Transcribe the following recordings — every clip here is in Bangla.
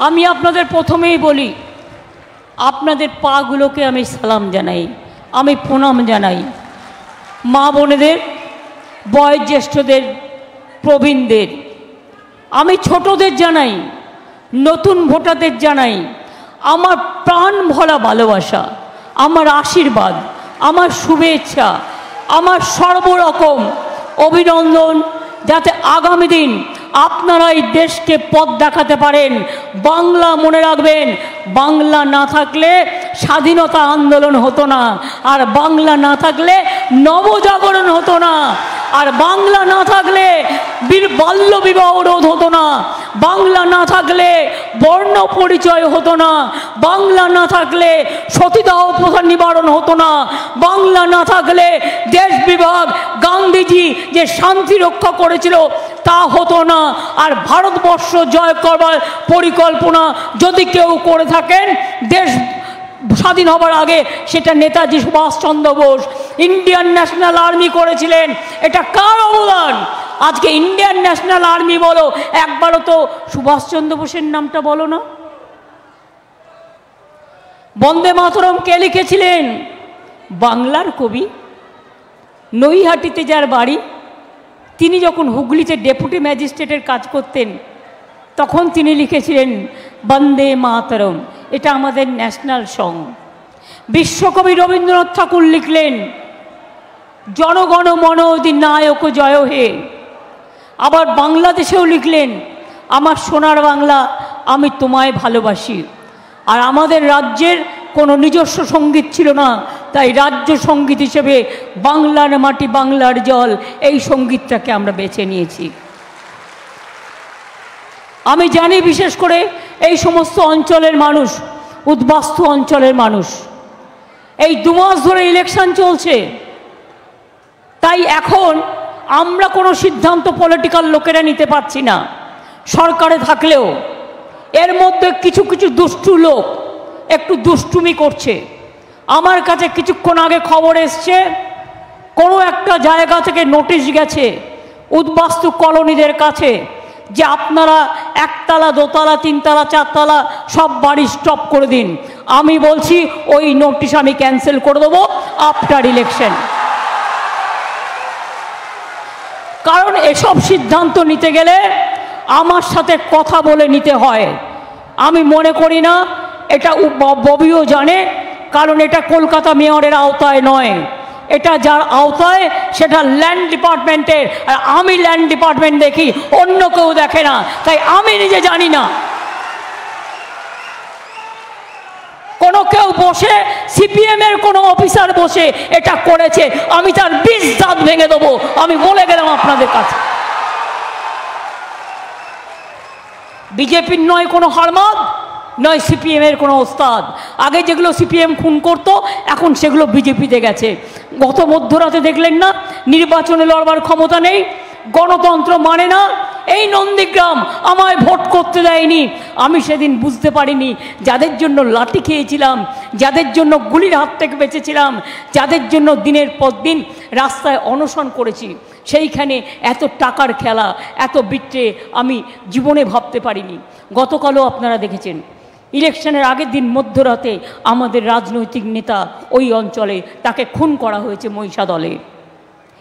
আমি আপনাদের প্রথমেই বলি, আপনাদের পাগুলোকে আমি সালাম জানাই, আমি প্রণাম জানাই। মা বোনেদের, বয়োজ্যেষ্ঠদের, প্রবীণদের, আমি ছোটদের জানাই, নতুন ভোটারদের জানাই আমার প্রাণ ভরা ভালোবাসা, আমার আশীর্বাদ, আমার শুভেচ্ছা, আমার সর্বরকম অভিনন্দন, যাতে আগামী দিন আপনারা এই দেশকে পথ দেখাতে পারেন। বাংলা মনে রাখবেন, বাংলা না থাকলে স্বাধীনতা আন্দোলন হতো না, আর বাংলা না থাকলে নবজাগরণ হতো না, আর বাংলা না থাকলে বাল্য বিবাহ রোধ হতো না, বাংলা না থাকলে বর্ণ পরিচয় হতো না, বাংলা না থাকলে সতীদাহ প্রথা নিবারণ হতো না, বাংলা না থাকলে দেশ বিভাগ, গান্ধীজি যে শান্তি রক্ষা করেছিল তা হতো না। আর ভারতবর্ষ জয় করবার পরিকল্পনা যদি কেউ করে থাকেন দেশ স্বাধীন হবার আগে, সেটা Netaji Subhash Chandra Bose. Indian National Army করেছিলেন, এটা কার অবদান? আজকে ইন্ডিয়ান ন্যাশনাল আর্মি বলো, একবারও তো সুভাষচন্দ্র বোসের নামটা বলো না। বন্দে মাতরম কে লিখেছিলেন? বাংলার কবি, নৈহাটিতে যার বাড়ি, তিনি যখন হুগলিতে ডেপুটি ম্যাজিস্ট্রেটের কাজ করতেন তখন তিনি লিখেছিলেন বন্দে মাতরম, এটা আমাদের ন্যাশনাল সং। বিশ্বকবি রবীন্দ্রনাথ ঠাকুর লিখলেন জনগণ মন অধিনায়ক জয় হে। আবার বাংলাদেশেও লিখলেন আমার সোনার বাংলা, আমি তোমায় ভালোবাসি। আর আমাদের রাজ্যের কোনো নিজস্ব সঙ্গীত ছিল না, তাই রাজ্য সঙ্গীত হিসেবে বাংলার মাটি বাংলার জল, এই সঙ্গীতটাকে আমরা বেছে নিয়েছি। আমি জানি বিশেষ করে এই সমস্ত অঞ্চলের মানুষ, উদ্বাস্তু অঞ্চলের মানুষ, এই 2 মাস ধরে ইলেকশন চলছে, তাই এখন আমরা কোনো সিদ্ধান্ত পলিটিক্যাল লোকেরা নিতে পারছি না। সরকারে থাকলেও এর মধ্যে কিছু কিছু দুষ্টু লোক একটু দুষ্টুমি করছে। আমার কাছে কিছুক্ষণ আগে খবর এসছে, কোনো একটা জায়গা থেকে নোটিশ গেছে উদ্বাস্তু কলোনিদের কাছে যে আপনারা 1 তলা 2 তলা 3 তলা 4 তলা সব বাড়ি স্টপ করে দিন। আমি বলছি ওই নোটিশ আমি ক্যান্সেল করে দেবো আফটার ইলেকশন। কারণ এসব সিদ্ধান্ত নিতে গেলে আমার সাথে কথা বলে নিতে হয়। আমি মনে করি না, এটা ববিও জানে, কারণ এটা কলকাতা মেয়রের আওতায় নয়, এটা যার আওতায় সেটা ল্যান্ড ডিপার্টমেন্টের। আর আমি ল্যান্ড ডিপার্টমেন্ট দেখি, অন্য কেউ দেখে না, তাই আমি নিজে জানি না। কোনো কেউ বসে, সিপিএম এর কোনো অফিসার বসে এটা করেছে, আমি তার 20 দাঁত ভেঙে দেবো, আমি বলে গেলাম আপনাদের কাছে। বিজেপির নয় কোনো হারমাদ, নয় সিপিএম এর কোনো ওস্তাদ। আগে যেগুলো সিপিএম খুন করতো এখন সেগুলো বিজেপিতে গেছে। গত মধ্যরাতে দেখলেন না, নির্বাচনে লড়বার ক্ষমতা নেই, গণতন্ত্র মানে না, এই নন্দীগ্রাম আমায় ভোট করতে দেয়নি। আমি সেদিন বুঝতে পারিনি যাদের জন্য লাঠি খেয়েছিলাম, যাদের জন্য গুলির হাত থেকে বেঁচেছিলাম, যাদের জন্য দিনের পর দিন রাস্তায় অনশন করেছি, সেইখানে এত টাকার খেলা, এত বিট্রে আমি জীবনে ভাবতে পারিনি। গতকালও আপনারা দেখেছেন, ইলেকশনের আগের দিন মধ্যরাতে আমাদের রাজনৈতিক নেতা ওই অঞ্চলে তাকে খুন করা হয়েছে মহিষাদলে,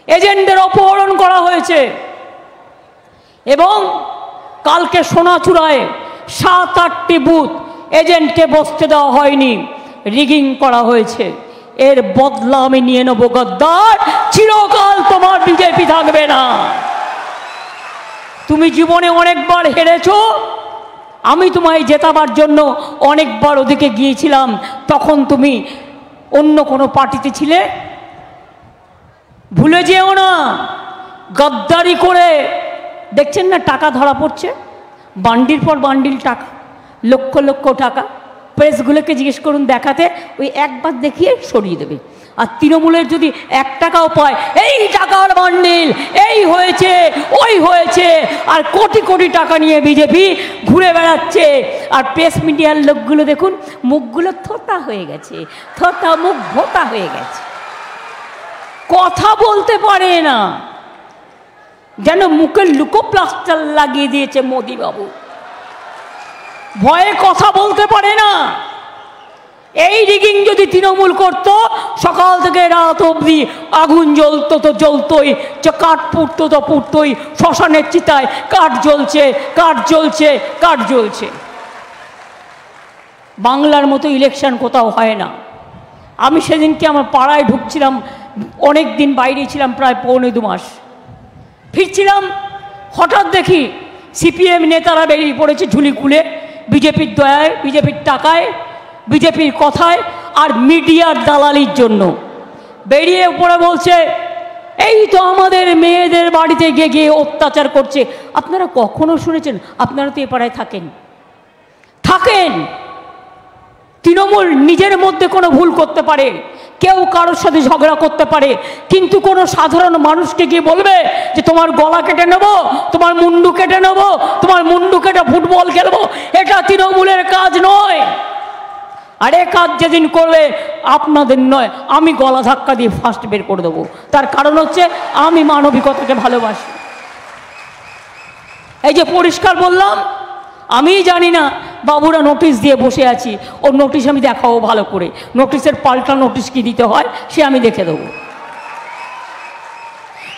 এজেন্টদের অপহরণ করা হয়েছে। এবং কালকে সোনাচূড়ায় 7-8টি বুথ এজেন্টকে বসতে দেওয়া হয়নি, রিগিং করা হয়েছে। এর বদলা আমি নিয়ে নেবো গদ্দার, চিরকাল তোমার বিজেপি থাকবে না। তুমি জীবনে অনেকবার হেরেছো, আমি তোমায় জেতাবার জন্য অনেকবার ওদিকে গিয়েছিলাম, তখন তুমি অন্য কোনো পার্টিতে ছিলে। ভুলে যেও না, গদ্দারি করে দেখছেন না টাকা ধরা পড়ছে, বান্ডিল পর বান্ডিল টাকা, লক্ষ লক্ষ টাকা। প্রেসগুলোকে জিজ্ঞেস করুন দেখাতে, ওই একবার দেখিয়ে সরিয়ে দেবে। আর তৃণমূলের যদি 1 টাকাও পায়, এই টাকার বান্ডিল, এই হয়েছে ওই হয়েছে, আর কোটি কোটি টাকা নিয়ে বিজেপি ঘুরে বেড়াচ্ছে। আর প্রেস মিডিয়ার লোকগুলো দেখুন, মুখগুলো থোতা হয়ে গেছে, থোতা মুখ ভোতা হয়ে গেছে, কথা বলতে পারে না, যেন মুখে লুকো প্লাস্টার লাগিয়ে দিয়েছে মোদিবাবু। ভয়ে কথা বলতে পারে না। এই রিগিং যদি তৃণমূল করত, সকাল থেকে রাত অবধি আগুন জ্বলতো তো জ্বলতোই, কাঠ পুড়তো তো পুড়তোই, শ্মশানের চিতায় কাঠ জ্বলছে, কাঠ জ্বলছে, কাঠ জ্বলছে। বাংলার মতো ইলেকশন কোথাও হয় না। আমি সেদিনকে আমার পাড়ায় ঢুকছিলাম, অনেক দিন বাইরে ছিলাম, প্রায় 1.25 মাস। ফিরছিলাম, হঠাৎ দেখি সিপিএম নেতারা বেরিয়ে পড়েছে ঝুলি খুলে, বিজেপির দয়ায়, বিজেপির টাকায়, বিজেপির কথায় আর মিডিয়ার দালালির জন্য বেরিয়ে পড়ে বলছে এই তো আমাদের মেয়েদের বাড়িতে গিয়ে গিয়ে অত্যাচার করছে। আপনারা কখনো শুনেছেন? আপনারা তো এ পাড়ায় থাকেন। তৃণমূল নিজের মধ্যে কোনো ভুল করতে পারে, কেউ কারোর সাথে ঝগড়া করতে পারে, কিন্তু কোনো সাধারণ মানুষকে গিয়ে বলবে যে তোমার গলা কেটে নেব, তোমার মুন্ডু কেটে নেব, তোমার মুন্ডু কেটে ফুটবল খেলবো, এটা তৃণমূলের কাজ নয়। আর এ কাজ যেদিন করবে আপনাদের নয়, আমি গলা ধাক্কা দিয়ে ফার্স্ট বের করে দেবো। তার কারণ হচ্ছে আমি মানবিকতাকে ভালোবাসি। এই যে পরিষ্কার বললাম, আমি জানি না বাবুরা নোটিশ দিয়ে বসে আছি, ওর নোটিশ আমি দেখাবো ভালো করে, নোটিশের পাল্টা নোটিশ কি দিতে হয় সে আমি দেখে দেবো।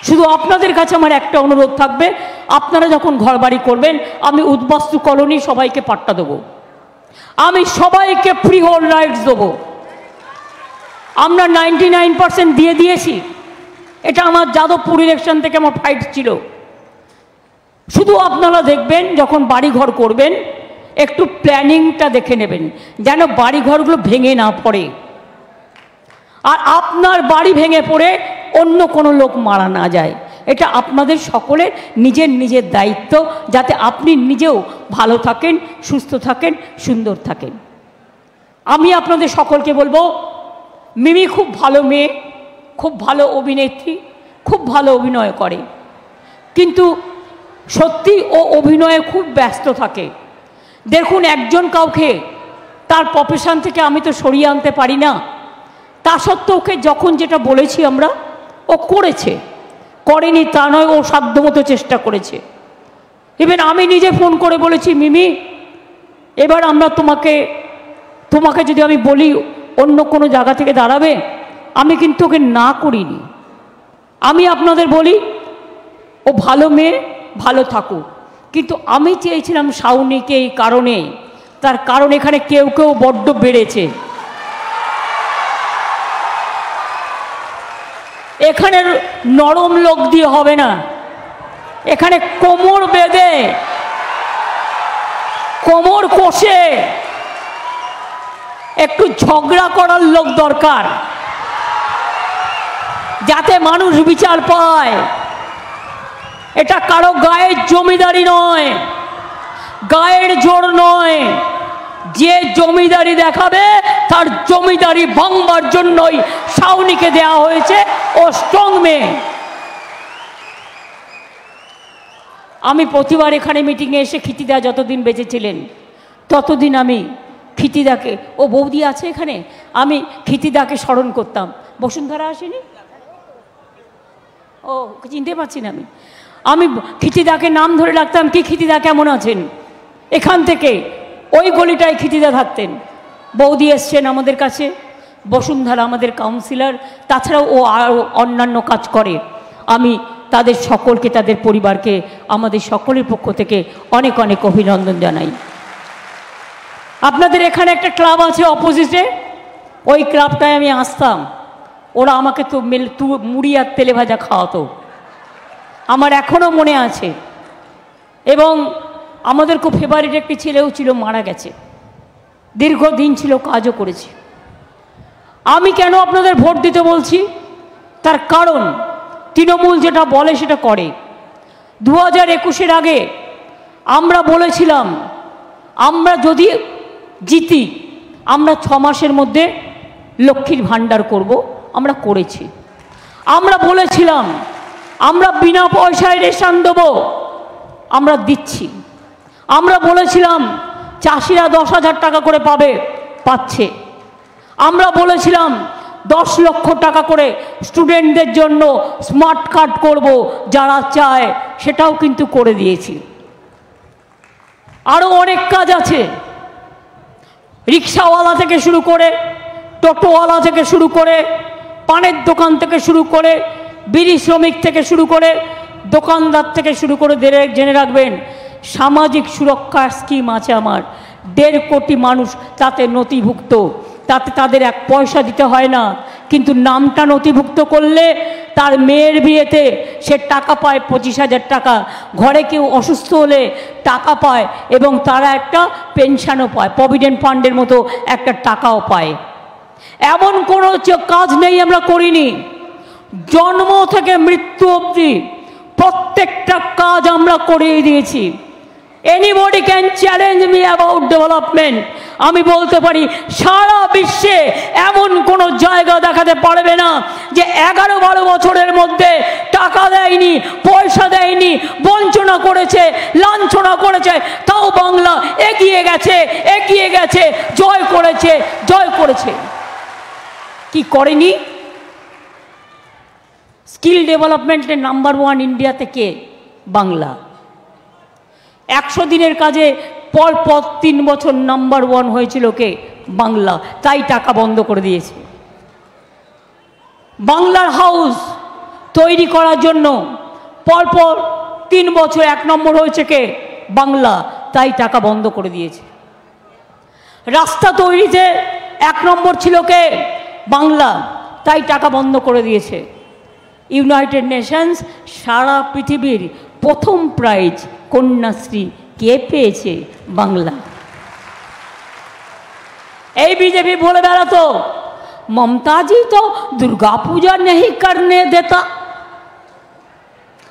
শুধু আপনাদের কাছে আমার একটা অনুরোধ থাকবে, আপনারা যখন ঘর বাড়ি করবেন, আমি উদ্বাস্তু কলোনি সবাইকে পাট্টা দেবো, আমি সবাইকে ফ্রি হোল্ড রাইটস দেবো। আমরা 99% দিয়ে দিয়েছি। এটা আমার যাদবপুর ইলেকশন থেকে আমার ফাইট ছিল। শুধু আপনারা দেখবেন যখন বাড়িঘর করবেন, একটু প্ল্যানিংটা দেখে নেবেন যেন বাড়িঘরগুলো ভেঙে না পড়ে, আর আপনার বাড়ি ভেঙে পড়ে অন্য কোনো লোক মারা না যায়। এটা আপনাদের সকলের নিজের নিজের দায়িত্ব, যাতে আপনি নিজেও ভালো থাকেন, সুস্থ থাকেন, সুন্দর থাকেন। আমি আপনাদের সকলকে বলবো, মিমি খুব ভালো মেয়ে, খুব ভালো অভিনেত্রী, খুব ভালো অভিনয় করে, কিন্তু সত্যি ও অভিনয়ে খুব ব্যস্ত থাকে। দেখুন, একজন কাউকে তার প্রফেশন থেকে আমি তো সরিয়ে আনতে পারি না, তা সত্ত্বেও ওকে যখন যেটা বলেছি আমরা, ও করেছে, করেনি তা নয়, ও সাধ্যমতো চেষ্টা করেছে। ইভেন আমি নিজে ফোন করে বলেছি, মিমি এবার আমরা তোমাকে যদি আমি বলি অন্য কোনো জায়গা থেকে দাঁড়াবে, আমি কিন্তু ওকে না করিনি। আমি আপনাদের বলি, ও ভালো মেয়ে, ভালো থাকুক, কিন্তু আমি চেয়েছিলাম শাওনিকে এই কারণে, তার কারণ এখানে কেউ কেউ বড্ড বেড়েছে। এখানে নরম লোক দিয়ে হবে না, এখানে কোমর বেঁধে, কোমর কষে একটু ঝগড়া করার লোক দরকার, যাতে মানুষ বিচার পায়। এটা কারো গায়ের জমিদারি নয়, গায়ের জোর নয়। যে জমিদারি দেখাবে তার জমিদারি ভাঙবার জন্যই শাওনিকে দেওয়া হয়েছে, ও স্ট্রং মেয়ে। আমি প্রতিবার এখানে মিটিংয়ে এসে ক্ষিতিদা যতদিন বেঁচে ছিলেন ততদিন আমি ক্ষিতিদাকে, ও বৌদি আছে এখানে, আমি ক্ষিতিদাকে স্মরণ করতাম। বসুন্ধরা আসেনি? ও চিনতে পারছি না। আমি ক্ষিতিদাকে নাম ধরে রাখতাম, কি ক্ষিতিদা কেমন আছেন। এখান থেকে ওই গলিটায় ক্ষিতিদা থাকতেন। বৌদি এসছেন আমাদের কাছে, বসুন্ধরা আমাদের কাউন্সিলর, তাছাড়াও ও আরও অন্যান্য কাজ করে। আমি তাদের সকলকে, তাদের পরিবারকে আমাদের সকলের পক্ষ থেকে অনেক অনেক অভিনন্দন জানাই। আপনাদের এখানে একটা ক্লাব আছে অপোজিটে, ওই ক্লাবটায় আমি আসতাম, ওরা আমাকে তো মুড়ি আর তেলে ভাজা খাওয়াতো, আমার এখনও মনে আছে। এবং আমাদের খুব ফেভারিট একটি ছেলেও ছিল, মারা গেছে, দীর্ঘদিন ছিল, কাজও করেছে। আমি কেন আপনাদের ভোট দিতে বলছি, তার কারণ তৃণমূল যেটা বলে সেটা করে। 2021-এর আগে আমরা বলেছিলাম, আমরা যদি জিতি আমরা 6 মাসের মধ্যে লক্ষ্মীর ভাণ্ডার করব, আমরা করেছি। আমরা বলেছিলাম আমরা বিনা পয়সায় রেশন দেবো, আমরা দিচ্ছি। আমরা বলেছিলাম চাষিরা 10,000 টাকা করে পাবে, পাচ্ছে। আমরা বলেছিলাম 10 লক্ষ টাকা করে স্টুডেন্টদের জন্য স্মার্ট কার্ড করব, যারা চায়, সেটাও কিন্তু করে দিয়েছি। আরও অনেক কাজ আছে। রিক্সাওয়ালা থেকে শুরু করে, টোটোওয়ালা থেকে শুরু করে, পানের দোকান থেকে শুরু করে, বিড়ি শ্রমিক থেকে শুরু করে, দোকানদার থেকে শুরু করে জেনে রাখবেন, সামাজিক সুরক্ষা স্কিম আছে আমার। 1.5 কোটি মানুষ তাতে নথিভুক্ত, তাতে তাদের 1 পয়সা দিতে হয় না, কিন্তু নামটা নথিভুক্ত করলে তার মেয়ের বিয়েতে সে টাকা পায় 25,000 টাকা, ঘরে কেউ অসুস্থ হলে টাকা পায়, এবং তারা একটা পেনশনও পায়, প্রভিডেন্ট ফান্ডের মতো একটা টাকাও পায়। এমন কোনো কাজ নেই আমরা করিনি। জন্ম থেকে মৃত্যু অবধি প্রত্যেকটা কাজ আমরা করিয়ে দিয়েছি। Anybody can challenge me about development. আমি বলতে পারি সারা বিশ্বে এমন কোনো জায়গা দেখাতে পারবে না যে 11-12 বছরের মধ্যে টাকা দেয়নি, পয়সা দেয়নি, বঞ্চনা করেছে, লাঞ্ছনা করেছে, তাও বাংলা এগিয়ে গেছে, এগিয়ে গেছে, জয় করেছে, জয় করেছে। কি করেনি? স্কিল ডেভেলপমেন্টে নাম্বার 1 ইন্ডিয়াতে কে? বাংলা। 100 দিনের কাজে পর 3 বছর নাম্বার 1 হয়েছিল কে? বাংলা। তাই টাকা বন্ধ করে দিয়েছে। বাংলার হাউস তৈরি করার জন্য পর 3 বছর 1 নম্বর হয়েছে কে? বাংলা। তাই টাকা বন্ধ করে দিয়েছে। রাস্তা তৈরিতে 1 নম্বর ছিল কে? বাংলা। তাই টাকা বন্ধ করে দিয়েছে। ইউনাইটেড নেশনস সারা পৃথিবীর প্রথম প্রাইজ কন্যাশ্রী কে পেয়েছে? বাংলা। এই বিজেপি বলে বেড়াতো মমতাজি তো দুর্গা পূজা নেই করনে দেতা,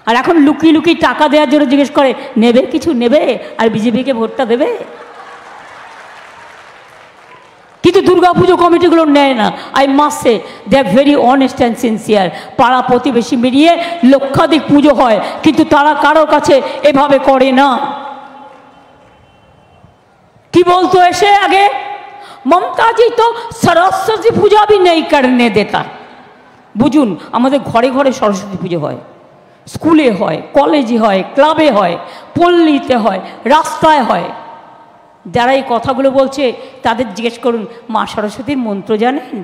আর এখন লুকিয়ে লুকিয়ে টাকা দেওয়ার জন্য জিজ্ঞেস করে নেবে, কিছু নেবে, আর বিজেপিকে ভোটটা দেবে। কিন্তু দুর্গাপুজো কমিটিগুলো নেয় না। I must say they are very honest and sincere. পাড়া প্রতিবেশী মিলিয়ে লক্ষাধিক পুজো হয়, কিন্তু তারা কারোর কাছে এভাবে করে না। কি বলতো এসে আগে? মমতাজি তো সরস্বতী পূজা भी नहीं करने देता। বুঝুন, আমাদের ঘরে ঘরে সরস্বতী পুজো হয়, স্কুলে হয়, কলেজে হয়, ক্লাবে হয়, পল্লীতে হয়, রাস্তায় হয়। যারা এই কথাগুলো বলছে তাদের জিজ্ঞেস করুন, মা সরস্বতীর মন্ত্র জানেন?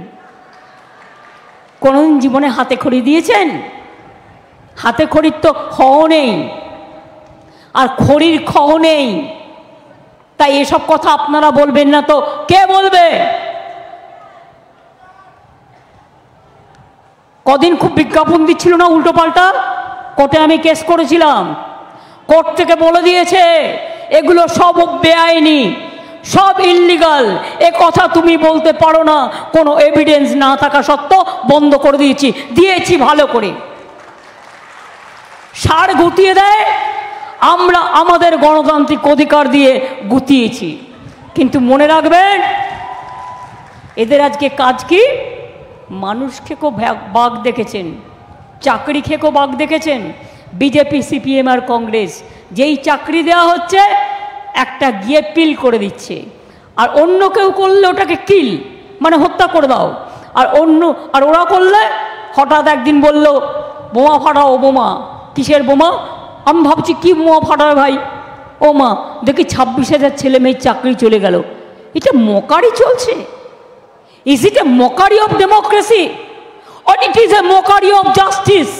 কোনোদিন জীবনে হাতে খড়ি দিয়েছেন? হাতে খড়ির তো খও নেই, আর খড়ির খও নেই। তাই এসব কথা আপনারা বলবেন না তো কে বলবে? কদিন খুব বিজ্ঞাপন দিচ্ছিল না উল্টো পাল্টা? কোর্টে আমি কেস করেছিলাম, কোর্ট থেকে বলে দিয়েছে এগুলো সব বেআইনি, সব ইল্লিগাল। এ কথা তুমি বলতে পারো না, কোনো এভিডেন্স না থাকা সত্ত্বেও বন্ধ করে দিয়েছি ভালো করে। সার গুটিয়ে দেয়, আমরা আমাদের গণতান্ত্রিক অধিকার দিয়ে গুটিয়েছি। কিন্তু মনে রাখবেন, এদের আজকে কাজ কি? মানুষ খেকো বাঘ দেখেছেন, চাকরি খেকো বাঘ দেখেছেন। বিজেপি, সিপিএম আর কংগ্রেস যেই চাকরি দেওয়া হচ্ছে একটা গিয়ে পিল করে দিচ্ছে, আর অন্য কেউ করলে ওটাকে কিল মানে হত্যা করে দাও, আর ওরা করলে হঠাৎ একদিন বলল বোমা ফাটাও। বোমা কিসের বোমা? আমি ভাবছি কি বোমা ফাটাবে ভাই? ও মা, দেখি 26,000 ছেলে মেয়ের চাকরি চলে গেল। এটা মকারি চলছে। Is it A mockery of democracy or it is a mockery of justice?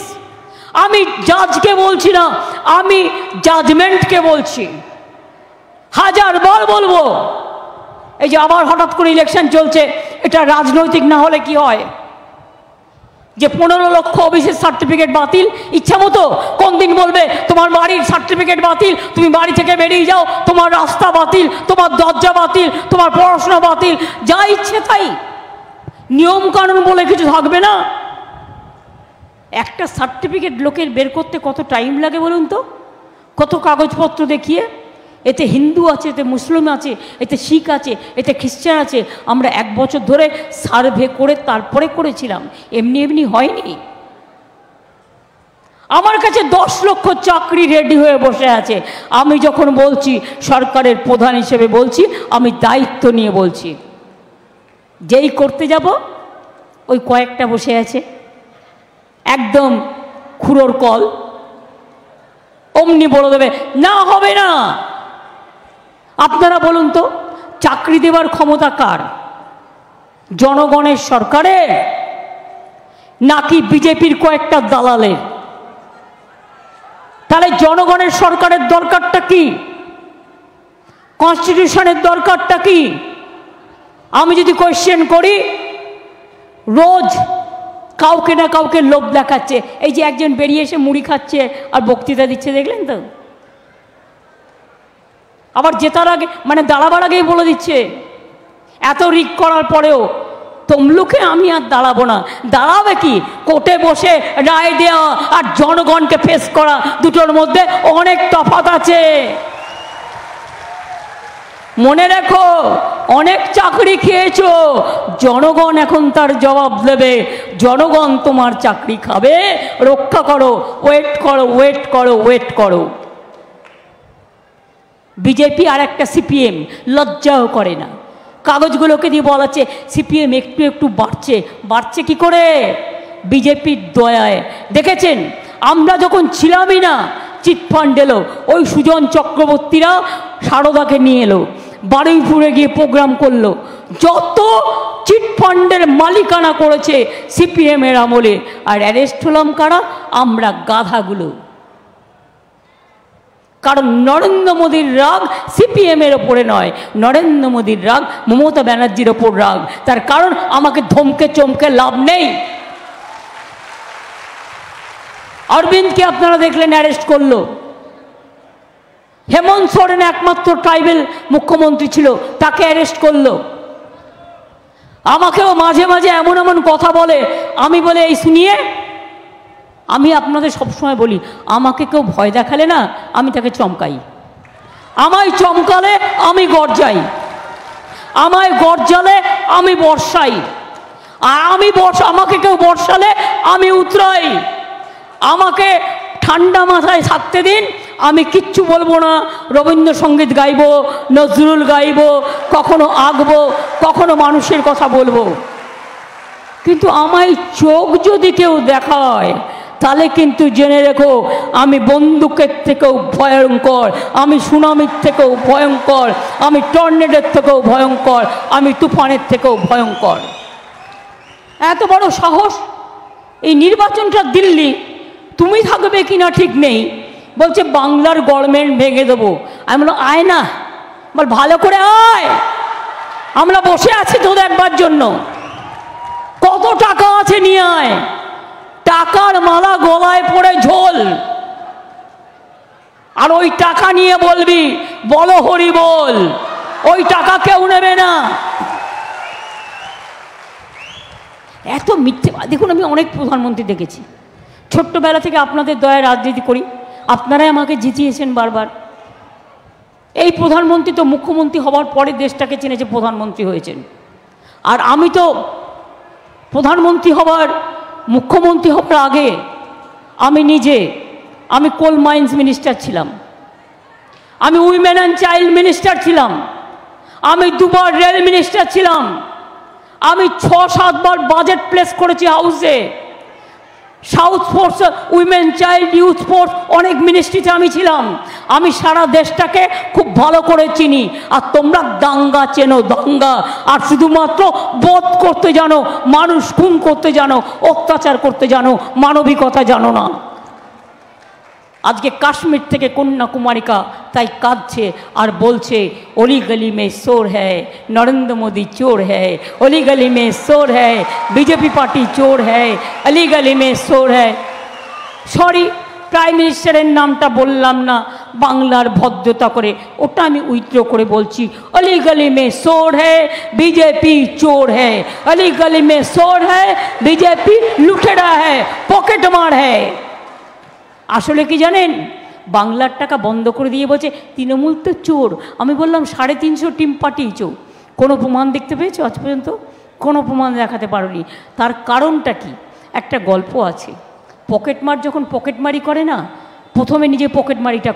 আমি জাজকে বলছি না, আমি জাজমেন্টকে বলছি। 1000 বার বলবো, এই যে আবার হঠাৎ করে ইলেকশন চলছে, এটা রাজনৈতিক না হলে কি হয়? যে 15 লক্ষ ওবিসি সার্টিফিকেট বাতিল, ইচ্ছা মতো কোন দিন বলবে তোমার বাড়ির সার্টিফিকেট বাতিল, তুমি বাড়ি থেকে বেরিয়ে যাও, তোমার রাস্তা বাতিল, তোমার দরজা বাতিল, তোমার পড়াশোনা বাতিল, যা ইচ্ছে তাই। নিয়ম কানুন বলে কিছু থাকবে না। একটা সার্টিফিকেট লোকের বের করতে কত টাইম লাগে বলুন তো? কত কাগজপত্র দেখিয়ে, এতে হিন্দু আছে, এতে মুসলিম আছে, এতে শিখ আছে, এতে খ্রিস্টান আছে। আমরা 1 বছর ধরে সার্ভে করে তারপরে করেছিলাম, এমনি এমনি হয়নি। আমার কাছে 10 লক্ষ চাকরি রেডি হয়ে বসে আছে। আমি যখন বলছি সরকারের প্রধান হিসেবে বলছি, আমি দায়িত্ব নিয়ে বলছি। যেই করতে যাব ওই কয়েকটা বসে আছে, একদম খুঁড়োর কল, অমনি বলে দেবে না, হবে না। আপনারা বলুন তো, চাকরি দেওয়ার ক্ষমতা কার? জনগণের সরকারের নাকি বিজেপির কয়েকটা দালালের? তাহলে জনগণের সরকারের দরকারটা কি? কনস্টিটিউশনের দরকারটা কি? আমি যদি কোয়েশ্চেন করি, রোজ কাউকে না কাউকে লোভ দেখাচ্ছে। এই যে একজন বেরিয়ে এসে মুড়ি খাচ্ছে আর বক্তৃতা দিচ্ছে, দেখলেন তো? আবার জেতার আগে মানে দাঁড়াবার আগেই বলে দিচ্ছে, এত রিক করার পরেও তমলুকে আমি আর দাঁড়াবো না। দাঁড়াবে কি? কোর্টে বসে রায় দেওয়া আর জনগণকে ফেস করা, দুটোর মধ্যে অনেক তফাৎ আছে। মনে রেখো, অনেক চাকরি খেয়েছো, জনগণ এখন তার জবাব দেবে। জনগণ তোমার চাকরি খাবে, রক্ষা করো। ওয়েট করো, ওয়েট করো, ওয়েট করো। বিজেপি আর একটা সিপিএম লজ্জাও করে না। কাগজগুলোকে দিয়ে বলাচ্ছে সিপিএম একটু একটু বাড়ছে। বাড়ছে কি করে? বিজেপির দয়ায়। দেখেছেন, আমরা যখন ছিলামই না, চিটফান্ড এলো, ওই সুজন চক্রবর্তীরা সারদাকে নিয়ে এলো, বারুইপুরে গিয়ে প্রোগ্রাম করলো। যত চিটফান্ডের মালিকানা করেছে সিপিএমের আমলে, আর অ্যারেস্ট হলাম কারা? আমরা, গাধাগুলো। কারণ নরেন্দ্র মোদীর রাগ সিপিএমের ওপরে নয়, নরেন্দ্র মোদীর রাগ মমতা ব্যানার্জির ওপর রাগ। তার কারণ আমাকে ধমকে চমকে লাভ নেই। অরবিন্দকে আপনারা দেখলেন, অ্যারেস্ট করলো। হেমন্ত সোরেন একমাত্র ট্রাইবেল মুখ্যমন্ত্রী ছিল, তাকে অ্যারেস্ট করলো। আমাকেও মাঝে মাঝে এমন এমন কথা বলে, আমি বলে এই শুনিয়ে, আমি আপনাদের সবসময় বলি, আমাকে কেউ ভয় দেখালে না, আমি তাকে চমকাই। আমায় চমকালে আমি গর্জাই, আমায় গর্জালে আমি বর্ষাই, আর আমাকে কেউ বর্ষালে আমি উতরাই। আমাকে ঠান্ডা মাথায় থাকতে দিন, আমি কিচ্ছু বলবো না। রবীন্দ্রসঙ্গীত গাইব, নজরুল গাইব, কখনো আঁকবো, কখনো মানুষের কথা বলবো। কিন্তু আমায় চোখ যদি কেউ দেখায়, তাহলে কিন্তু জেনে রেখো, আমি বন্দুকের থেকেও ভয়ঙ্কর, আমি সুনামির থেকেও ভয়ঙ্কর, আমি টর্নেডোর থেকেও ভয়ঙ্কর, আমি তুফানের থেকেও ভয়ঙ্কর। এত বড় সাহস! এই নির্বাচনটা দিল্লি, তুমি থাকবে কিনা ঠিক নেই, বলছে বাংলার গভর্নমেন্ট ভেঙে দেবো। আমি বললাম আয় না, বল ভালো করে আয়, আমরা বসে আছি তো দেখবার জন্য। কত টাকা আছে নিয়ে আয়, টাকার মালা গলায় পড়ে ঝোল, আর ওই টাকা নিয়ে বলবি বলো হরি বল। ওই টাকা কেউ নেবে না। এত মিথ্যে। দেখুন, আমি অনেক প্রধানমন্ত্রী দেখেছি, ছোট্টবেলা থেকে আপনাদের দয়ায় রাজনীতি করি, আপনারাই আমাকে জিতিয়েছেন বারবার। এই প্রধানমন্ত্রী তো মুখ্যমন্ত্রী হওয়ার পরে দেশটাকে চিনেছে, প্রধানমন্ত্রী হয়েছেন। আর আমি তো প্রধানমন্ত্রী হওয়ার, মুখ্যমন্ত্রী হওয়ার আগে আমি কোল মাইন্স মিনিস্টার ছিলাম, আমি উইমেন অ্যান্ড চাইল্ড মিনিস্টার ছিলাম, আমি দুবার রেল মিনিস্টার ছিলাম, আমি 6-7 বার বাজেট প্লেস করেছি হাউসে। South force, women child youth force, অনেক মিনিস্ট্রিতে আমি ছিলাম। আমি সারা দেশটাকে খুব ভালো করে চিনি। আর তোমরা দাঙ্গা চেনো, দাঙ্গা, আর শুধুমাত্র বধ করতে জানো, মানুষ খুন করতে জানো, অত্যাচার করতে জানো, মানবিকতা জানো না। আজকে কাশ্মীর থেকে কন্যাকুমারিকা তাই কাঁদছে আর বলছে অলি গলি মে চোর হ্যায়, নরেন্দ্র মোদী চোর হ্যায়, অলি গলি মে চোর হ্যায়, বিজেপি পার্টি চোর হ্যায়, অলি গলি মে চোর হ্যায়। সরি, প্রাইম মিনিস্টারের নামটা বললাম না, বাংলার ভদ্রতা করে ওটা আমি উইথড্র করে বলছি। অলি গলি মে চোর হ্যায়, বিজেপি চোর হ্যায়, অলি গলি মে চোর হ্যায়, বিজেপি লুটেরা হ্যায়, পকেট মার হ্যায়। আসলে কি জানেন, বাংলার টাকা বন্ধ করে দিয়ে বলছে তৃণমূল তো চোর। আমি বললাম 350 টিম পাঠিয়েছ, কোনো প্রমাণ দেখতে পেয়েছো আজ পর্যন্ত? কোনো প্রমাণ দেখাতে পারোনি। তার কারণটা কি? একটা গল্প আছে। পকেটমার যখন পকেটমারি করে না, প্রথমে নিজে পকেটমারিটা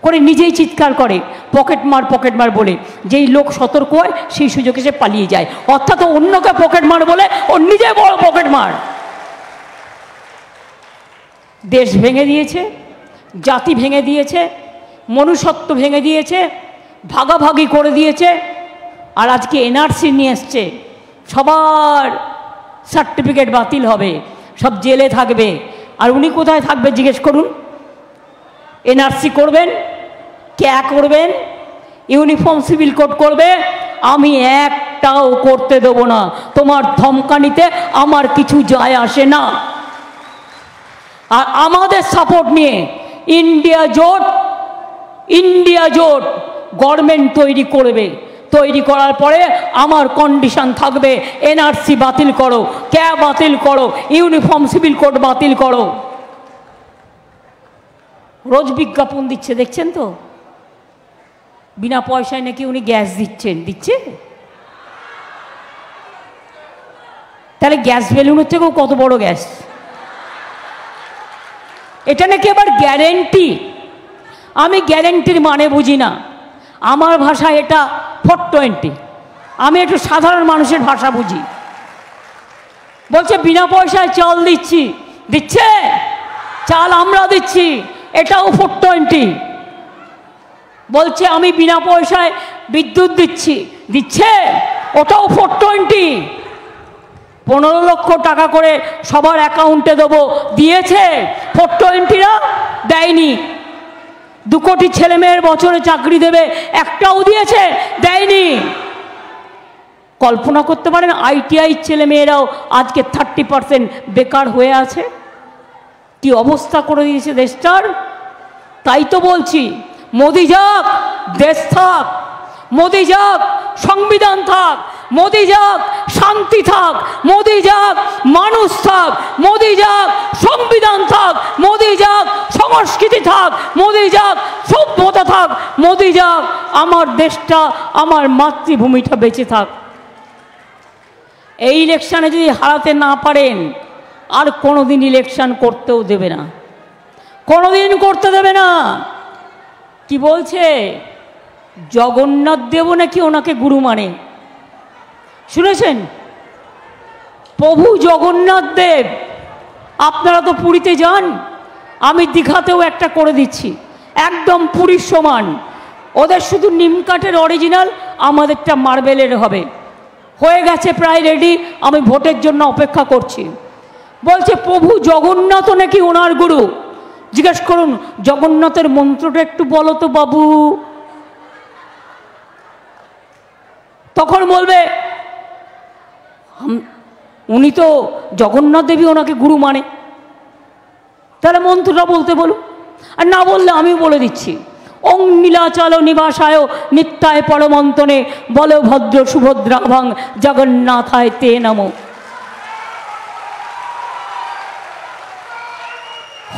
করে নিজেই চিৎকার করে পকেটমার বলে। যেই লোক সতর্ক হয় সেই সুযোগে সে পালিয়ে যায়, অর্থাৎ অন্যকে পকেটমার বলে ও নিজে বড় পকেটমার। দেশ ভেঙে দিয়েছে, জাতি ভেঙে দিয়েছে, মনুষ্যত্ব ভেঙে দিয়েছে, ভাগাভাগি করে দিয়েছে। আর আজকে এনআরসি নিয়ে এসছে, সবার সার্টিফিকেট বাতিল হবে, সব জেলে থাকবে। আর উনি কোথায় থাকবে জিজ্ঞেস করুন? এনআরসি করবেন, ক্যা করবেন, ইউনিফর্ম সিভিল কোড করবে, আমি একটাও করতে দেবো না। তোমার ধমকানিতে আমার কিছু যায় আসে না। আর আমাদের সাপোর্ট নিয়ে ইন্ডিয়া জোট গভর্নমেন্ট তৈরি করবে। তৈরি করার পরে আমার কন্ডিশন থাকবে, এনআরসি বাতিল করো, ক্যা বাতিল করো, ইউনিফর্ম সিভিল কোড বাতিল করো। রোজ বিজ্ঞাপন দিচ্ছে, দেখছেন তো? বিনা পয়সায় নাকি উনি গ্যাস দিচ্ছে। তাহলে গ্যাস বেলুনের থেকেও কত বড় গ্যাস! এটা নাকি আবার গ্যারেন্টি। আমি গ্যারেন্টির মানে বুঝি না, আমার ভাষা এটা 420। আমি একটু সাধারণ মানুষের ভাষা বুঝি। বলছে বিনা পয়সায় চাল দিচ্ছে চাল আমরা দিচ্ছি, এটাও 420। বলছে আমি বিনা পয়সায় বিদ্যুৎ দিচ্ছে, ওটাও 420। 15 লক্ষ টাকা করে সবার অ্যাকাউন্টে দেবো, দিয়েছে 420রা? দেয়নি। 2 কোটি ছেলে মেয়ের বছরে চাকরি দেবে, একটাও দিয়েছে? দেয়নি। কল্পনা করতে পারেন ITI ছেলে মেয়েরাও আজকে 30% বেকার হয়ে আছে। কি অবস্থা করে দিয়েছে দেশটার! তাই তো বলছি, মোদি যাক, দেশ থাক। মোদি যাক, সংবিধান থাক। মোদি যাক, শান্তি থাক। মোদি যাক, মানুষ থাক। মোদি যাক, সংবিধান থাক। মোদি যাক, সংস্কৃতি থাক। মোদি যাক, সভ্যতা থাক। মোদি যাক, আমার দেশটা, আমার মাতৃভূমিটা বেঁচে থাক। এই ইলেকশনে যদি হারাতে না পারেন, আর কোনোদিন ইলেকশন করতেও দেবে না, কোনোদিন করতে দেবে না। কি বলছে? জগন্নাথ দেবও নাকি ওনাকে গুরু মানে। শুনেছেন? প্রভু জগন্নাথ দেব। আপনারা তো পুরীতে যান, আমি দীঘাতেও একটা করে দিচ্ছি, একদম পুরীর সমান। ওদের শুধু নিম কাঠের অরিজিনাল, আমাদেরটা মার্বেলের হবে। হয়ে গেছে প্রায় রেডি, আমি ভোটের জন্য অপেক্ষা করছি। বলছে প্রভু জগন্নাথও নাকি ওনার গুরু। জিজ্ঞেস করুন, জগন্নাথের মন্ত্রটা একটু বলো তো বাবু। তখন বলবে উনি তো জগন্নাথ দেবী ওনাকে গুরু মানে, তাহলে মন্ত্রটা বলতে বলুন। আর না বললে আমি বলে দিচ্ছি, ওং নীলাচল নিবাসায় নিত্যায় পরমন্তনে বলভদ্র সুভদ্রাভাং জগন্নাথায় তে নমো।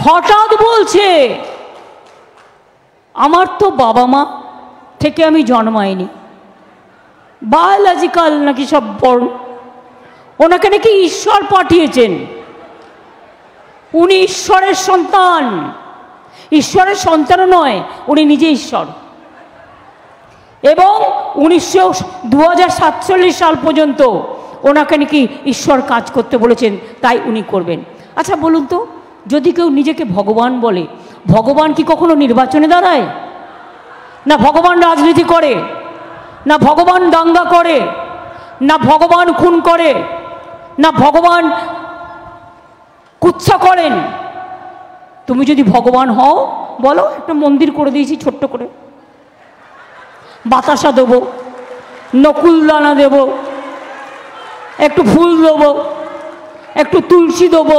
হঠাৎ বলছে আমার তো বাবা মা থেকে আমি জন্মাইনি, বায়োলজিক্যাল নাকি সব বর্ণ, ওনাকে নাকি ঈশ্বর পাঠিয়েছেন, উনি ঈশ্বরের সন্তান। ঈশ্বরের সন্তানও নয়, উনি নিজে ঈশ্বর। এবং 2047 সাল পর্যন্ত ওনাকে নাকি ঈশ্বর কাজ করতে বলেছেন, তাই উনি করবেন। আচ্ছা বলুন তো, যদি কেউ নিজেকে ভগবান বলে, ভগবান কি কখনো নির্বাচনে দাঁড়ায়? না ভগবান রাজনীতি করে, না ভগবান দাঙ্গা করে, না ভগবান খুন করে, না ভগবান কুৎসা করেন। তুমি যদি ভগবান হও, বলো একটা মন্দির করে দিয়েছি ছোট্ট করে, বাতাসা দেবো, নকুলদানা দেব, একটু ফুল দেবো, একটু তুলসী দেবো,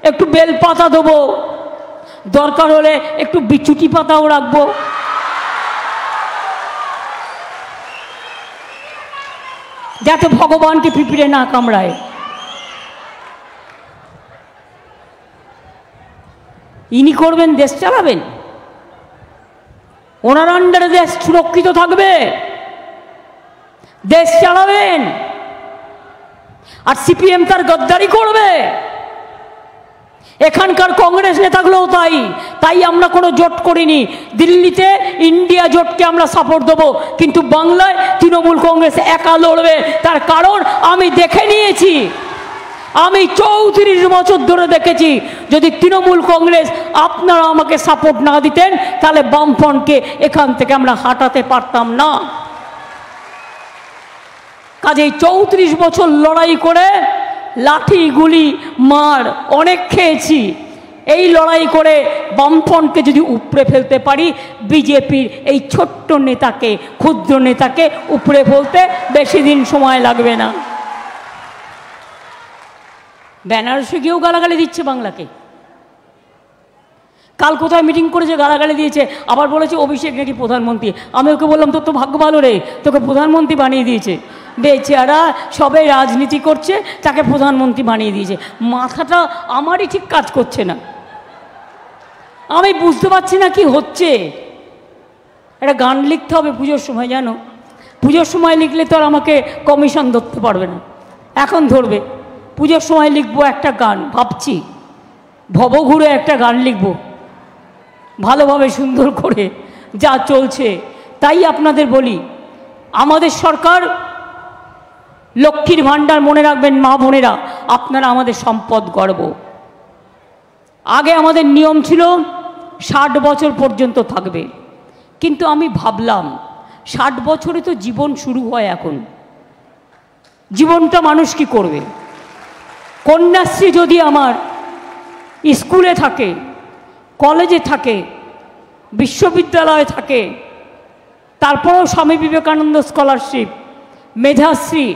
একটু বেলপাতা দেবো, দরকার হলে একটু বিচুটি পাতাও রাখবো। যাতে ভগবানকে পিঁপড়ে না কামড়ায়। ইনি করবেন, দেশ চালাবেন, ওনার আন্ডারে দেশ সুরক্ষিত থাকবে, দেশ চালাবেন। আর সিপিএম তার গদ্দারি করবে। এখানকার কংগ্রেস নেতাগুলোও তাই আমরা কোনো জোট করিনি। দিল্লিতে ইন্ডিয়া জোটকে আমরা সাপোর্ট দেবো, কিন্তু বাংলায় তৃণমূল কংগ্রেস একা লড়বে। তার কারণ আমি দেখে নিয়েছি, আমি 34 বছর ধরে দেখেছি, যদি তৃণমূল কংগ্রেস আপনারা আমাকে সাপোর্ট না দিতেন, তাহলে বামফ্রন্টকে এখান থেকে আমরা হাঁটাতে পারতাম না। কাজেই 34 বছর লড়াই করে লাঠি গুলি মার অনেক খেয়েছি। এই লড়াই করে বামফ্রন্টকে যদি উপড়ে ফেলতে পারি, বিজেপির এই ছোট্ট নেতাকে, ক্ষুদ্র নেতাকে উপড়ে ফেলতে বেশি দিন সময় লাগবে না। বেনারসে গিয়েও গালাগালি দিচ্ছে বাংলাকে। কাল কোথায় মিটিং করেছে, গালাগালি দিয়েছে, আবার বলেছে অভিষেক নাকি প্রধানমন্ত্রী। আমি ওকে বললাম তোর তো ভাগ্য ভালো রে, তোকে প্রধানমন্ত্রী বানিয়ে দিয়েছে। বেচারা সবে রাজনীতি করছে, তাকে প্রধানমন্ত্রী বানিয়ে দিয়েছে। মাথাটা আমারই ঠিক কাজ করছে না, আমি বুঝতে পারছি না কি হচ্ছে। একটা গান লিখতে হবে পুজোর সময়, জানো, পুজোর সময় লিখলে তো আর আমাকে কমিশন ধরতে পারবে না, এখন ধরবে। পুজোর সময় লিখবো একটা গান, ভাবছি ভবঘুরে একটা গান লিখবো ভালোভাবে সুন্দর করে, যা চলছে। তাই আপনাদের বলি, আমাদের সরকার লক্ষ্মীর ভাণ্ডার মনে রাখবেন মা বোনেরা, আপনারা আমাদের সম্পদ গর্ব। আগে আমাদের নিয়ম ছিল 60 বছর পর্যন্ত থাকবে, কিন্তু আমি ভাবলাম 60 বছরে তো জীবন শুরু হয়, এখন জীবনটা মানুষ কি করবে? কন্যাশ্রী যদি আমার স্কুলে থাকে, কলেজে থাকে, বিশ্ববিদ্যালয়ে থাকে, তারপরেও Swami Vivekananda scholarship, Medhashree,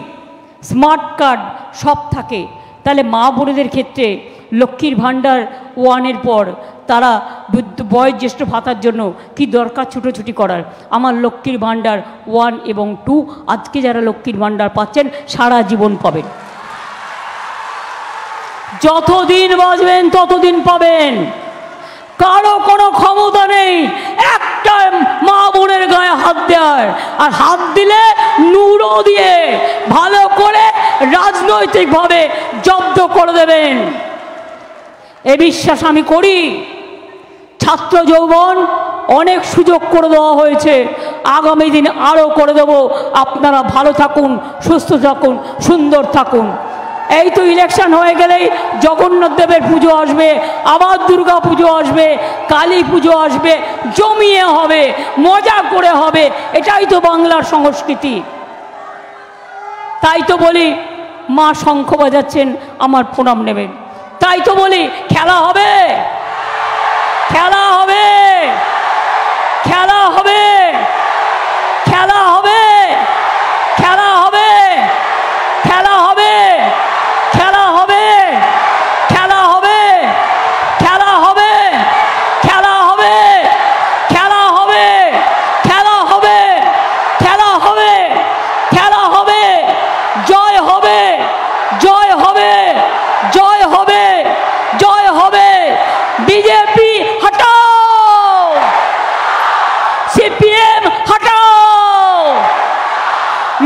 smart card সব থাকে, তাহলে মা বোনেদের ক্ষেত্রে লক্ষ্মীর ভাণ্ডার 1-এর পর তারা বয়োজ্যেষ্ঠ ভাতার জন্য কি দরকার ছুটোছুটি করার? আমার লক্ষ্মীর ভাণ্ডার 1 এবং 2, আজকে যারা লক্ষ্মীর ভাণ্ডার পাচ্ছেন সারা জীবন পাবেন, যতদিন বাঁচবেন ততদিন পাবেন। কারো কোনো ক্ষমতা নেই একটা মা বোনের গায়ে হাত দেওয়ার, আর হাত দিলে নুড়ো দিয়ে ভালো করে রাজনৈতিকভাবে জব্দ করে দেবেন, এ বিশ্বাস আমি করি। ছাত্র যৌবন অনেক সুযোগ করে দেওয়া হয়েছে, আগামী দিন আরও করে দেব। আপনারা ভালো থাকুন, সুস্থ থাকুন, সুন্দর থাকুন। এই তো ইলেকশন হয়ে গেলেই জগন্নাথ দেবের পুজো আসবে, আবার দুর্গা পুজো আসবে, কালী পুজো আসবে, জমিয়ে হবে, মজা করে হবে, এটাই তো বাংলার সংস্কৃতি। তাই তো বলি মা শঙ্খ বাজাচ্ছেন, আমার প্রণাম নেবেন। তাই তো বলি খেলা হবে, খেলা হবে, খেলা হবে, খেলা হবে, খেলা হবে, খেলা হবে, খেলা হবে, খেলা হবে, খেলা হবে, খেলা হবে, খেলা হবে, খেলা হবে, খেলা হবে, খেলা হবে, জয় হবে, জয় হবে, জয় হবে, জয় হবে। বিজেপি হটাও, সিপিএম হটাও,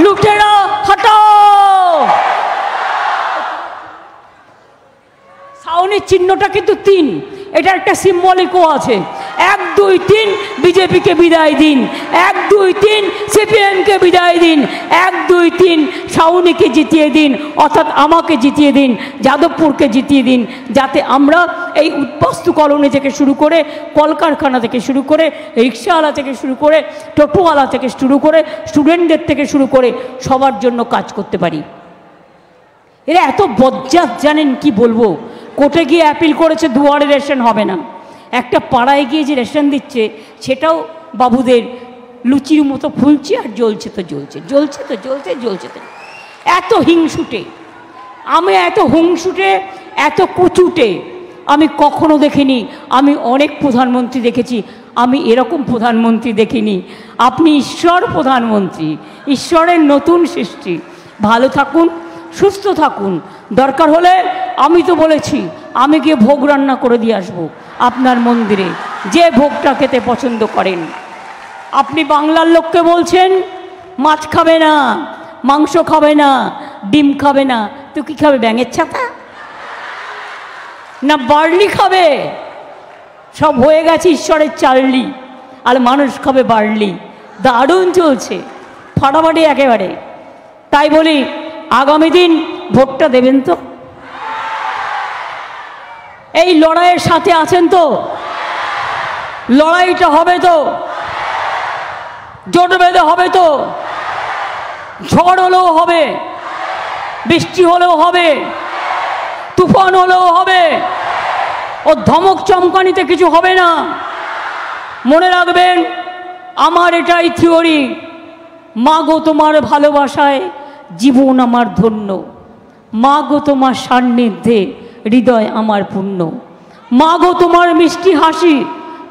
লুটেরা হটাও। ছাউনির চিহ্নটা কিন্তু 3, এটা একটা সিম্বলিকও আছে। 1, 2, 3 বিজেপিকে বিদায় দিন, 1, 2, 3 সিপিএমকে বিদায় দিন, 1, 2, 3 ছাউনিকে জিতিয়ে দিন, অর্থাৎ আমাকে জিতিয়ে দিন, যাদবপুরকে জিতিয়ে দিন, যাতে আমরা এই উদ্বাস্তু কলোনি থেকে শুরু করে, কলকারখানা থেকে শুরু করে, রিক্সাওয়ালা থেকে শুরু করে, টোটোওয়ালা থেকে শুরু করে, স্টুডেন্টদের থেকে শুরু করে সবার জন্য কাজ করতে পারি। এরা এত বজ্জাত, জানেন কি বলবো, কোর্টে গিয়ে অ্যাপিল করেছে দুয়ারে রেশন হবে না, একটা পাড়ায় গিয়ে যে রেশন দিচ্ছে সেটাও বাবুদের লুচির মতো ফুলছে আর জ্বলছে তো জ্বলছে, জ্বলছে তো জ্বলছে, জ্বলছে তো। এত হিংসুটে, আমি এত হিংসুটে, এত কুচুটে আমি কখনো দেখিনি। আমি অনেক প্রধানমন্ত্রী দেখেছি, আমি এরকম প্রধানমন্ত্রী দেখিনি। আপনি ঈশ্বর প্রধানমন্ত্রী, ঈশ্বরের নতুন সৃষ্টি। ভালো থাকুন, সুস্থ থাকুন, দরকার হলে আমি তো বলেছি আমি গিয়ে ভোগ রান্না করে দিয়ে আসবো আপনার মন্দিরে, যে ভোগটা খেতে পছন্দ করেন। আপনি বাংলার লোককে বলছেন মাছ খাবে না, মাংস খাবে না, ডিম খাবে না, তো কি খাবে? ব্যাঙের ছাতা না বার্লি খাবে? সব হয়ে গেছে ঈশ্বরের চার্লি, আর মানুষ খাবে বার্লি। দারুণ চলছে, ফাটাফাটি একেবারে। তাই বলি আগামী দিন ভোটটা দেবেন তো? এই লড়াইয়ের সাথে আছেন তো? লড়াইটা হবে তো? জোট বেঁধে হবে তো? ঝড় হলেও হবে, বৃষ্টি হলেও হবে, তুফান হলেও হবে, ও ধমক চমকানিতে কিছু হবে না। মনে রাখবেন, আমার এটাই থিওরি, মা গো তোমার ভালোবাসায় জীবন আমার ধন্য, মা গো তোমার সান্নিধ্যে হৃদয় আমার পূর্ণ, মা গো তোমার মিষ্টি হাসি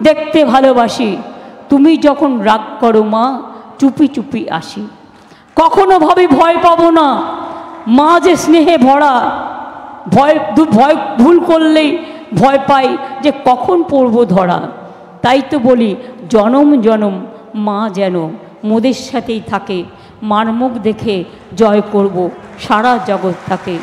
দেখতে ভালোবাসি, তুমি যখন রাগ করো মা চুপি চুপি আসি। কখনো ভাবি ভয় পাবো না, মা যে স্নেহে ভরা, ভয় ভুল করলেই ভয় পাই যে কখন পড়ব ধরা। তাই তো বলি জনম জনম মা যেন মোদের সাথেই থাকে, মার মুখ দেখে জয় করব সারা জগৎ থাকে।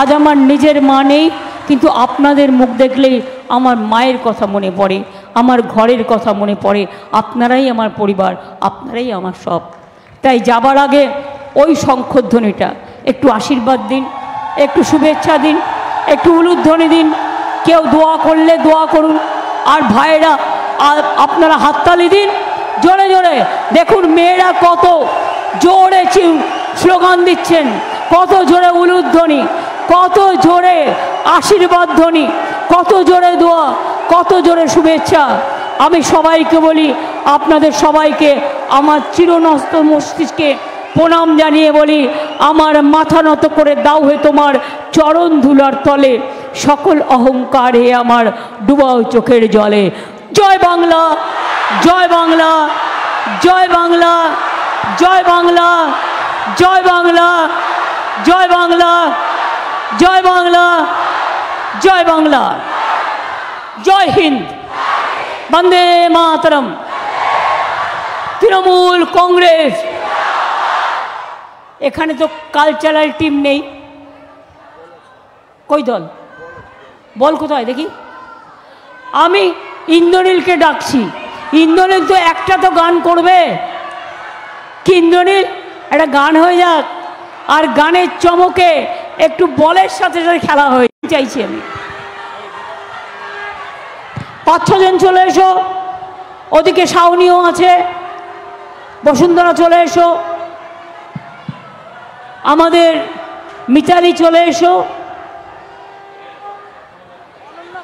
আজ আমার নিজের মা নেই, কিন্তু আপনাদের মুখ দেখলেই আমার মায়ের কথা মনে পড়ে, আমার ঘরের কথা মনে পড়ে। আপনারাই আমার পরিবার, আপনারাই আমার সব। তাই যাবার আগে ওই শঙ্খধ্বনিটা একটু আশীর্বাদ দিন, একটু শুভেচ্ছা দিন, একটু উলুধ্বনি দিন। কেউ দোয়া করলে দোয়া করুন, আর ভাইয়েরা আপনারা হাততালি দিন জোরে জোরে। দেখুন মেয়েরা কত জোরে স্লোগান দিচ্ছেন, কত জোরে উলুধ্বনি, কত জোরে আশীর্বাদ ধ্বনি, কত জোরে দোয়া, কত জোরে শুভেচ্ছা। আমি সবাইকে বলি, আপনাদের সবাইকে আমার চিরনস্ত মস্তিষ্কে প্রণাম জানিয়ে বলি, আমার মাথা নত করে দাও হে তোমার চরণ ধুলার তলে, সকল অহংকার হে আমার ডুবাও চোখের জলে। জয় বাংলা, জয় বাংলা, জয় বাংলা, জয় বাংলা, জয় বাংলা, জয় বাংলা, জয় বাংলা, জয় বাংলা, জয় হিন্দ, বন্দে মাতরম, তৃণমূল কংগ্রেস। এখানে তো কালচারাল টিম নেই, কই দল? বল কোথায় দেখি। আমি ইন্দ্রনীলকে ডাকছি, ইন্দ্রনীল তো একটা তো গান করবে কি? ইন্দ্রনীল একটা গান হয়ে যাক, আর গানের চমকে একটু বলের সাথে সাথে খেলা হয়ে চাইছি আমি। 5-6 জন চলে এসো, ওদিকে শাওনিও আছে, বসুন্ধরা চলে এসো, আমাদের মিতালি চলে এসো,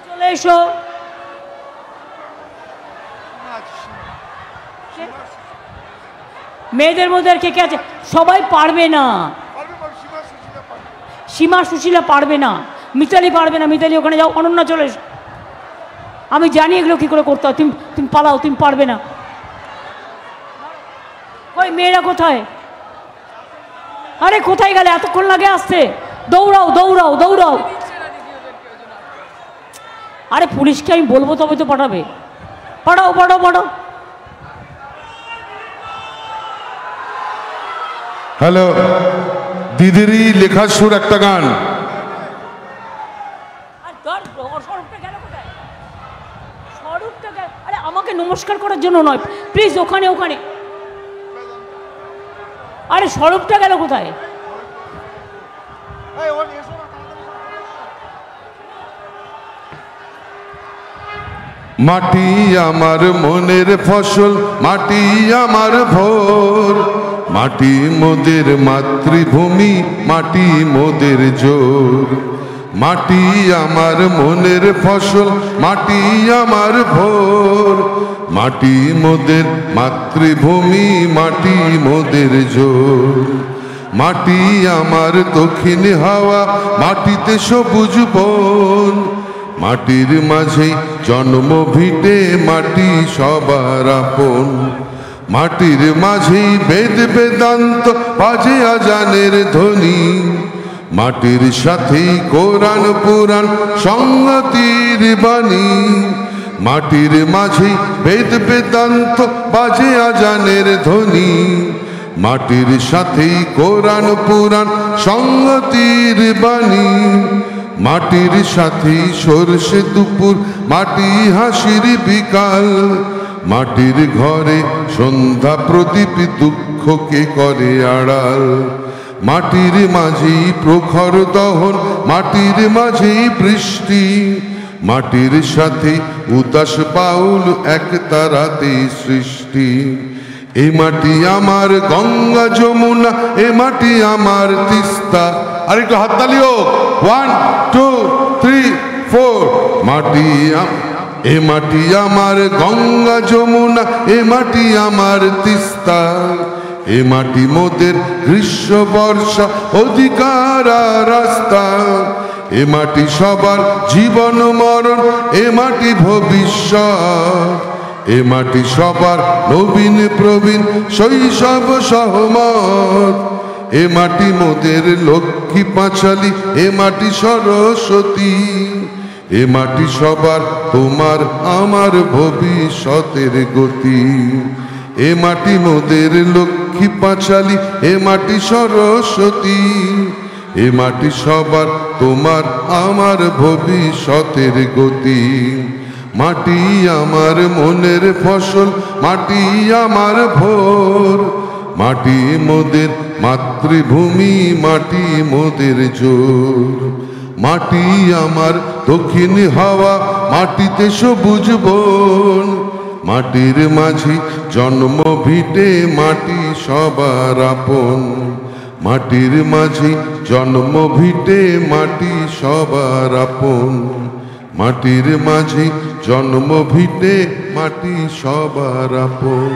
চলে এসো। মেয়েদের মধ্যে আর কে কে আছে? সবাই পারবে না, সীমা সুশীলা পারবে না, মিতালি পারবে না, মিতালি ওখানে যাও। অনন্যা চলে এসো, আমি জানি এগুলো কী করে করতে হয়, তুমি পালাও, তুমি পারবে না। ওই মেয়েরা কোথায়? আরে কোথায় গেলে? এতক্ষণ লাগে আসতে, দৌড়াও দৌড়াও দৌড়াও। আরে পুলিশকে আমি বলবো তবে তো পাঠাবে, পাঠাও পাঠাও পাঠাও। হ্যালো, দিদিরই লেখা সুর একটা গান। আরে আমাকে নমস্কার করার জন্য নয়, প্লিজ ওখানে ওখানে। আরে স্বরূপটা গেল কোথায়? মাটি আমার মনের ফসল, মাটি আমার ভোর, মাটি মোদের মাতৃভূমি, মাটি মোদের জোর। মাটি আমার মনের ফসল, মাটি আমার ভোর, মাটি মোদের মাতৃভূমি, মাটি মোদের জোর। মাটি আমার দক্ষিণ হাওয়া, মাটিতে সবুজ বন, মাটির মাঝে জন্ম ভিটে, মাটি সবার আপন। মাটির মাঝেই বেদ বেদান্ত বাজে আজানের ধ্বনি, মাটির সাথেই কোরআন পুরাণ সংগতির বাণী। মাটির মাঝেই বেদ বেদান্ত বাজে আজানের ধ্বনি, মাটির সাথেই কোরআন পুরাণ সংগতির বাণী। মাটির সাথেই সরষে দুপুর, মাটি হাসির বিকাল, মাটির ঘরে সন্ধ্যা প্রদীপ দুঃখকে করে আড়াল। মাটির মাঝেই প্রখর দহন, মাটির মাঝেই বৃষ্টি, মাটির সাথে উদাস বাউল এক তারাতে সৃষ্টি। এ মাটি আমার গঙ্গা যমুনা, এ মাটি আমার তিস্তা। আরেকটু হাততালি হোক, 1 2 3 4। মাটি এ মাটি আমার গঙ্গা যমুনা, এ মাটি আমার তিস্তা। এ মাটি মোদের গ্রীষ্ম বর্ষা অধিকার রাস্তা। এ মাটি সবার জীবন মরণ, এ মাটি ভবিষ্যৎ। এ মাটি সবার নবীন প্রবীণ শৈশব সহমত। এ মাটি মোদের লক্ষ্মী পাঁচালী, এ মাটি সরস্বতী। এ মাটি সবার তোমার আমার ভবিষ্যতের গতি। এ মাটি মোদের লক্ষ্মী পাঁচালী, এ মাটি সরস্বতী। এ মাটি সবার তোমার আমার ভবিষ্যতের গতি। মাটি আমার মনের ফসল, মাটি আমার ভোর। মাটি মোদের মাতৃভূমি, মাটি মোদের জোর। মাটি আমার দক্ষিণ হাওয়া, মাটিতে সবুজ বন। মাটির মাঝি জন্ম ভিটে, মাটি সবার আপন। মাটির মাঝি জন্ম ভিটে, মাটি সবার আপন। মাটির মাঝি জন্ম ভিটে, মাটি সবার আপন।